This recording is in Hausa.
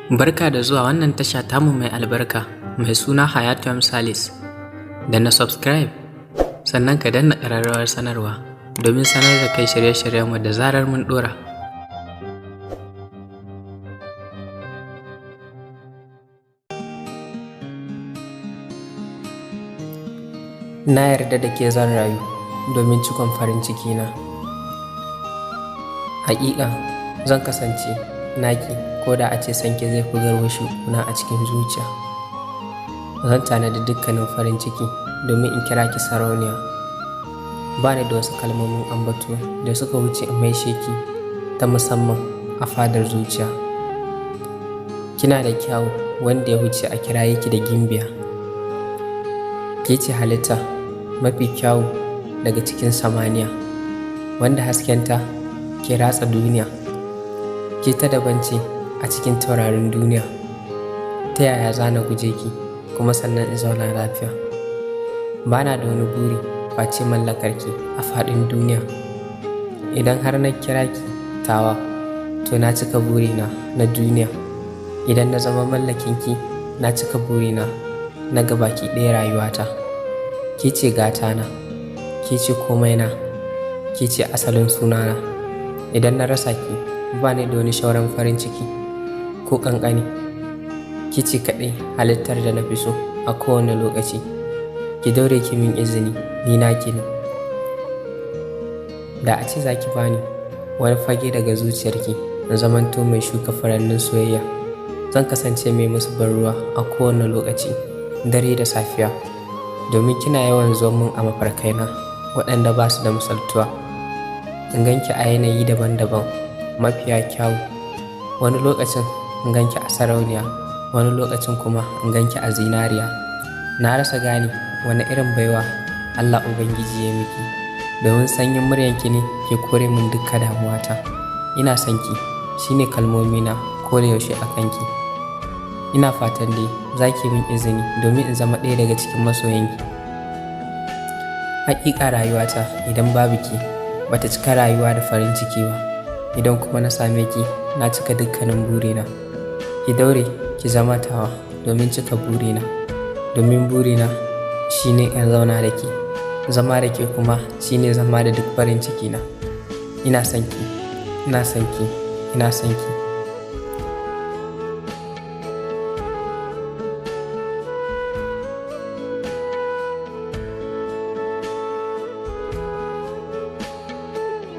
Barka da zuwa wannan tasha tamu mai albarka mai suna Hayatu Salis. Da na subscribe sannan ka danna ƙararrawar sanarwa domin sanar da kai shirye-shiryenmu da zarar mun ɗora. Na yarda da ke zan rayu domin cikon farin cikina. Haƙiƙa zan kasance naki ko da a ce sanke zai fi garwashi kuna a cikin zuciya. Zan tanadi dukkanin farin ciki domin in kira ki sarauniya. Ba ni da wasu kalmomin ambato da suka wuce in mai sheki ta musamman a fadar zuciya. Kina da kyau wanda ya wuce a kiraye ki da gimbiya. Ke ce halitta mafi kyau daga cikin samaniya, wanda haskenta ke ratsa duniya. Ke ta daban ce a cikin taurarin duniya. Ta yaya za na guje ki kuma sannan in zauna lafiya? Ba na da wani buri face mallakar ki a faɗin duniya. Idan har na kira ki tawa, to na cika burina na duniya. Idan na zama mallakin ki, na cika burina na gabaki ɗaya rayuwata. Ke ce gatana, ke ce komaina, ke ce asalin sunana. Idan na rasa ki, ba ni da wani shauran farin ciki ko ƙanƙani. Ki ce kaɗai halittar da na fi so a kowane lokaci. Ki daure ki min izini, ni naki ne. Da a ce za ki bani wani fage daga zuciyarki in zamanto mai shuka furannin soyayya, zan kasance mai musu ban ruwa a kowane lokaci, dare da safiya, domin kina yawan zuwa min a mafarkaina waɗanda ba su da misaltuwa. In ganki a yanayi daban-daban mafiya kyawu. Wani lokacin in ganki a sarauniya, wani lokacin kuma in ganki a zinariya. Na rasa gane wani irin baiwa Allah Ubangiji ya miki, domin sanyin muryanki ne ke kore min dukkan damuwata. Ina son ki, shine kalmomina ko da yaushe a kanki. Ina fatan dai za ki min izini domin in zama ɗaya daga cikin masoyanki. Haƙiƙa rayuwata idan babu ki bata cika rayuwa da farin ciki ba. Idan kuma na same ki, na cika dukkanin burina. Ki daure ki zama tawa domin cika burina, domin burina shine in zauna da ke. Zama da ke kuma shine zama da duk farin cikina. Ina son ki, ina son ki, ina son ki.